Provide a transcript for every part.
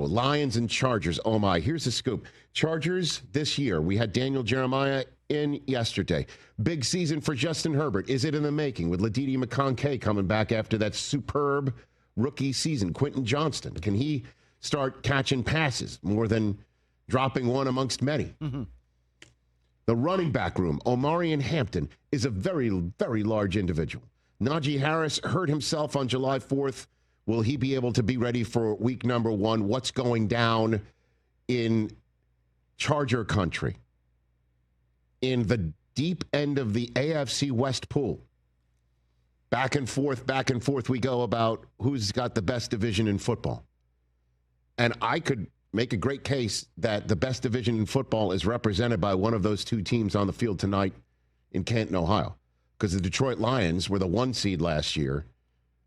Lions and Chargers. Oh, my. Here's the scoop. Chargers this year. We had Daniel Jeremiah in yesterday. Big season for Justin Herbert. Is it in the making with Ladidi McConkey coming back after that superb rookie season? Quentin Johnston. Can he start catching passes more than dropping one amongst many? Mm-hmm. The running back room, Omarion Hampton, is a very, very large individual. Najee Harris hurt himself on July 4th. Will he be able to be ready for week number 1? What's going down in Charger country? In the deep end of the AFC West pool. Back and forth we go about who's got the best division in football. And I could make a great case that the best division in football is represented by one of those two teams on the field tonight in Canton, Ohio. Because the Detroit Lions were the 1 seed last year,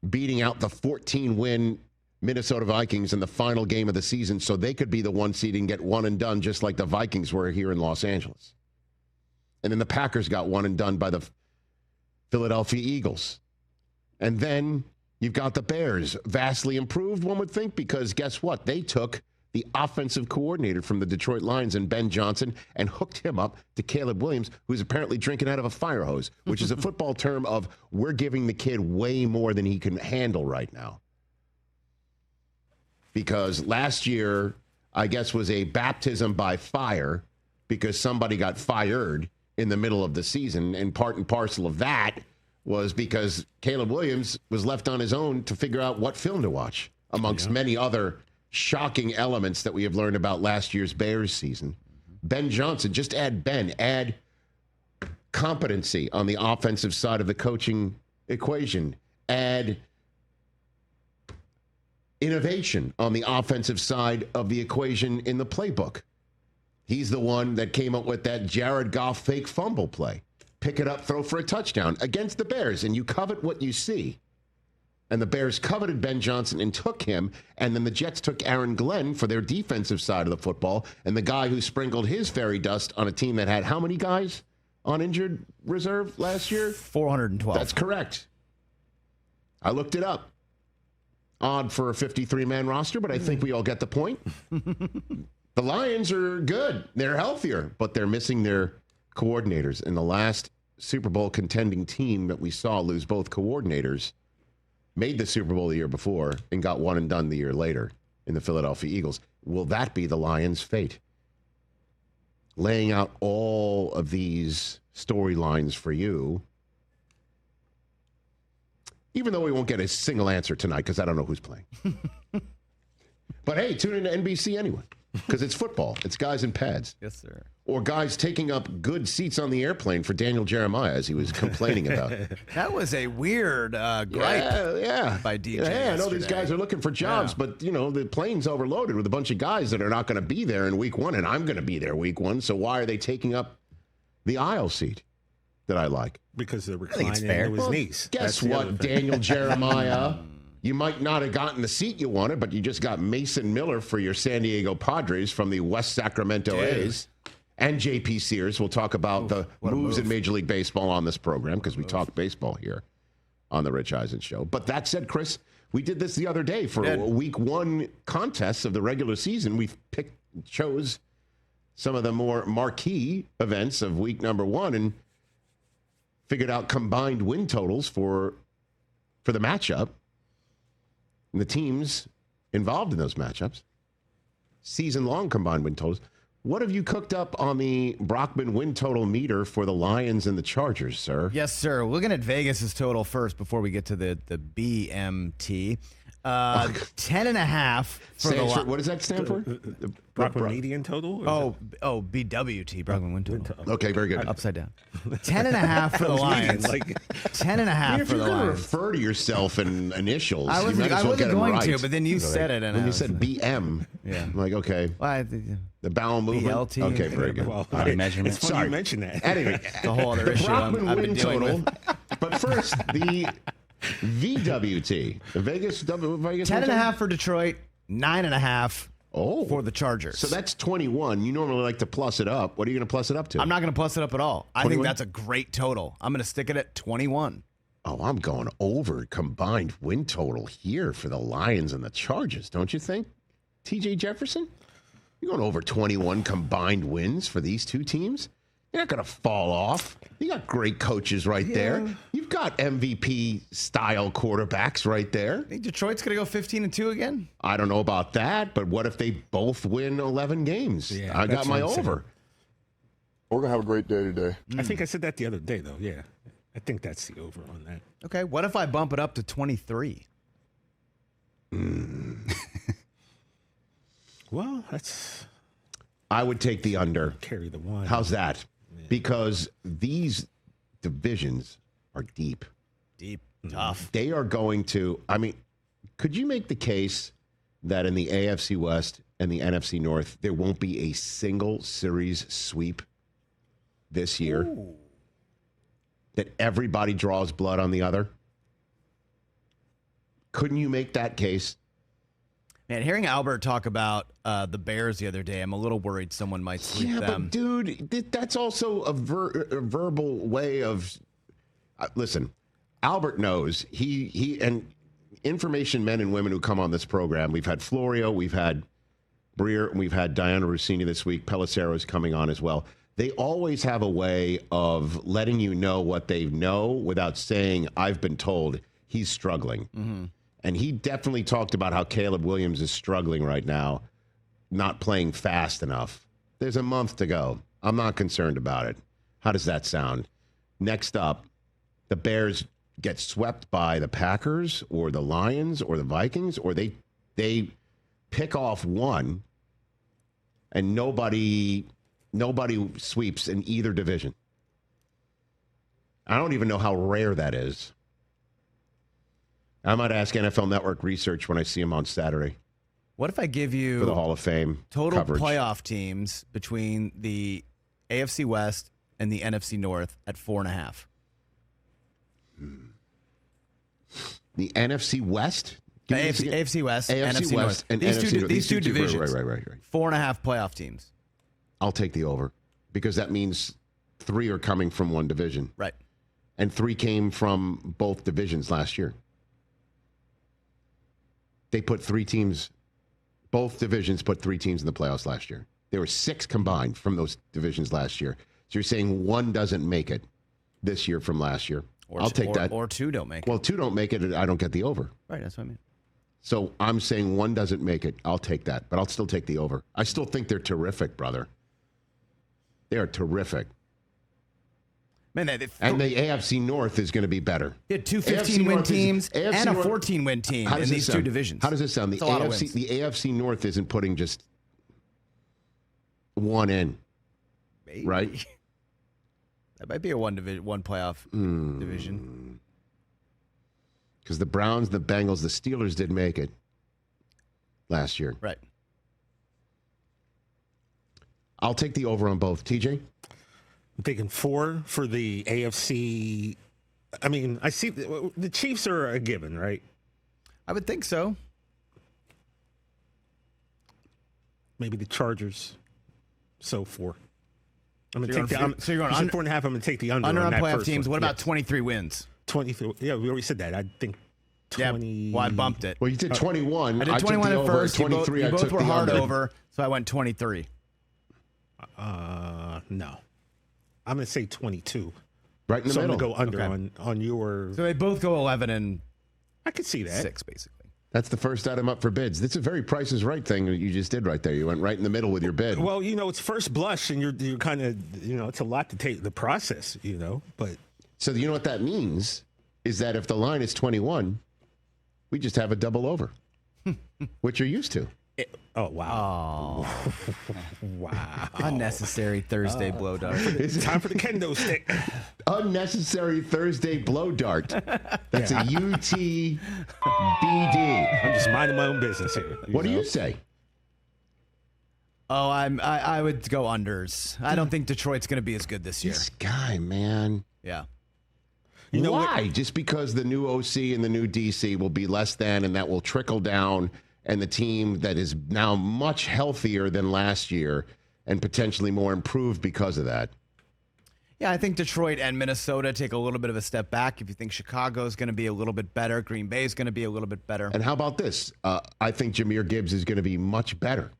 beating out the 14-win Minnesota Vikings in the final game of the season so they could be the 1 seed and get one and done just like the Vikings were here in Los Angeles. And then the Packers got one and done by the Philadelphia Eagles. And then you've got the Bears, vastly improved, one would think, because guess what? They took the offensive coordinator from the Detroit Lions and Ben Johnson and hooked him up to Caleb Williams, who's apparently drinking out of a fire hose, which is a football term of we're giving the kid way more than he can handle right now. Because last year, I guess, was a baptism by fire because somebody got fired in the middle of the season, and part and parcel of that was because Caleb Williams was left on his own to figure out what film to watch, amongst many other shocking elements that we have learned about last year's Bears season. Ben Johnson, just add Ben, add competency on the offensive side of the coaching equation, add innovation on the offensive side of the equation in the playbook. He's the one that came up with that Jared Goff fake fumble play. Pick it up, throw for a touchdown against the Bears, and you covet what you see. And the Bears coveted Ben Johnson and took him, and then the Jets took Aaron Glenn for their defensive side of the football, and the guy who sprinkled his fairy dust on a team that had how many guys on injured reserve last year? 412. That's correct. I looked it up. Odd for a 53-man roster, but I think we all get the point. The Lions are good. They're healthier, but they're missing their coordinators. And the last Super Bowl contending team that we saw lose both coordinators made the Super Bowl the year before and got one and done the year later in the Philadelphia Eagles. Will that be the Lions' fate? Laying out all of these storylines for you, even though we won't get a single answer tonight because I don't know who's playing. But hey, tune in to NBC anyway, because it's football. It's guys in pads. Yes, sir. Or guys taking up good seats on the airplane for Daniel Jeremiah, as he was complaining about. That was a weird gripe by DJ. Yeah, I know these guys are looking for jobs, but, you know, the plane's overloaded with a bunch of guys that are not going to be there in week 1, and I'm going to be there week 1, so why are they taking up the aisle seat that I like? Because they're reclining to his knees. Guess what, Daniel Jeremiah? You might not have gotten the seat you wanted, but you just got Mason Miller for your San Diego Padres from the West Sacramento A's. And J.P. Sears. We'll talk about the moves in Major League Baseball on this program because we talk baseball here on the Rich Eisen Show. But that said, Chris, we did this the other day for a week 1 contest of the regular season. We chose some of the more marquee events of week number 1 and figured out combined win totals for the matchup and the teams involved in those matchups. Season-long combined win totals. What have you cooked up on the Brockman win total meter for the Lions and the Chargers, sir? Yes, sir. Looking at Vegas's total first before we get to the BMT. 10.5 for the Lions. What does that stand for? Brockman median total? BWT, Brockman win total. Okay, very good. Upside down. 10.5 for the Lions. 10.5 for the Lions. If you're going to refer to yourself in initials, I wasn't going to, but then you said it. And when you said BM, I'm like, okay. Well, the bowel movement. BLT. Okay, very good. Well, measurement. It's funny you mentioned that. Anyway, the whole other issue Brockman I've win been dealing total. with. But first, the VWT, the Vegas 10.5 for Detroit, 9.5 for the Chargers. So that's 21. You normally like to plus it up. What are you going to plus it up to? I'm not going to plus it up at all. 21? I think that's a great total. I'm going to stick it at 21. Oh, I'm going over combined win total here for the Lions and the Chargers, don't you think? TJ Jefferson? You're going over 21 combined wins for these two teams? You're not going to fall off. You got great coaches right there. You've got MVP-style quarterbacks right there. I think Detroit's going to go 15-2 again? I don't know about that, but what if they both win 11 games? Yeah, I got my over. We're going to have a great day today. I think I said that the other day, though. Yeah. I think that's the over on that. Okay, what if I bump it up to 23? Well, that's... I would take the under. Carry the one. How's that? Yeah. Because these divisions are deep. Deep. Tough. They are going to, I mean, could you make the case that in the AFC West and the NFC North, there won't be a single series sweep this year? Ooh. That everybody draws blood on the other? Couldn't you make that case? Man, hearing Albert talk about the Bears the other day, I'm a little worried someone might sweep them. Yeah, but dude, that's also a verbal way of... listen, Albert knows. He and information men and women who come on this program, we've had Florio, we've had Breer, and we've had Diana Rossini this week. Pelissero is coming on as well. They always have a way of letting you know what they know without saying, I've been told he's struggling. Mm-hmm. And he definitely talked about how Caleb Williams is struggling right now, not playing fast enough. There's a month to go. I'm not concerned about it. How does that sound? Next up, the Bears get swept by the Packers or the Lions or the Vikings, or they pick off one and nobody sweeps in either division. I don't even know how rare that is. I might ask NFL Network Research when I see him on Saturday. What if I give you for the Hall of Fame total coverage. Playoff teams between the AFC West and the NFC North at 4.5? The NFC West? AFC West, AFC NFC West, North. and These two divisions. Right. 4.5 playoff teams. I'll take the over because that means 3 are coming from one division. Right. And 3 came from both divisions last year. They put 3 teams, both divisions put 3 teams in the playoffs last year. There were 6 combined from those divisions last year. So you're saying 1 doesn't make it this year from last year. I'll take that. Or 2 don't make it. Well, 2 don't make it, I don't get the over. Right, that's what I mean. So I'm saying 1 doesn't make it. I'll take that, but I'll still take the over. I still think they're terrific, brother. They are terrific. Man, and the AFC North is going to be better. You had 2 15-win teams and a 14-win team in these 2 divisions. How does this sound? The AFC North isn't putting just 1 in, maybe. Right? That might be a one playoff division. Because the Browns, the Bengals, the Steelers did make it last year. Right. I'll take the over on both. TJ? I'm taking 4 for the AFC. I mean, I see the Chiefs are a given, right? I would think so. Maybe the Chargers. So 4. I'm going to take the. So you're going under 4.5. I'm going to take the under on that playoff first teams. One. What about 23 wins? 23. Yeah, we already said that. I think 20. Yeah, well, I bumped it. Well, you did 21. I did 21 at first. 23. You both were hard under. over, so I went 23. No. I'm going to say 22. Right in the middle. I'm going to go under on your... So they both go 11 and... I could see that. 6, basically. That's the first item up for bids. That's a very Price is Right thing that you just did right there. You went right in the middle with your bid. Well, it's first blush, and you're kind of, it's a lot to take the process, but... So you know what that means is that if the line is 21, we just have a double over, which you're used to. Oh, wow. Oh. Wow. Unnecessary Thursday blow dart. It's time for the kendo stick. Unnecessary Thursday blow dart. That's a UTBD. I'm just minding my own business here. What do you say? Oh, I would go unders. I don't think Detroit's going to be as good this year. This guy, man. Yeah. Why? Just because the new OC and the new DC will be less than, and that will trickle down, and the team that is now much healthier than last year and potentially more improved because of that. Yeah, I think Detroit and Minnesota take a little bit of a step back. If you think Chicago's going to be a little bit better, Green Bay is going to be a little bit better. And how about this? I think Jahmyr Gibbs is going to be much better.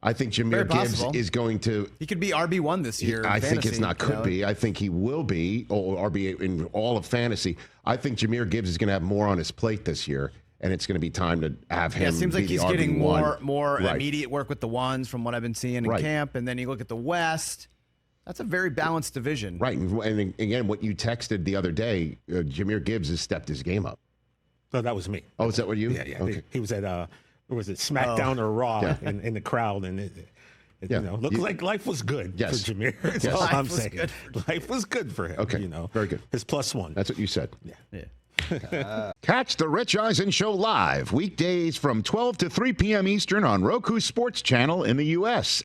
I think Jahmyr Gibbs is going to. He could be RB1 this year. I think it's not could be. I think he will be, or RB in all of fantasy. I think Jahmyr Gibbs is going to have more on his plate this year, and it's going to be time to have him. Yeah, it seems like he's getting more right. immediate work with the ones from what I've been seeing in camp. And then you look at the West. That's a very balanced division. Right. And again, what you texted the other day, Jahmyr Gibbs has stepped his game up. So that was me. Oh, is that what you? Yeah. Okay. He was at, was it SmackDown or Raw in the crowd, and you know, looked like life was good for Jahmyr. That's all I'm saying. Life was good for him. Okay. You know, very good. His +1. That's what you said. Yeah. Catch the Rich Eisen Show live weekdays from 12 to 3 p.m. Eastern on Roku Sports Channel in the U.S.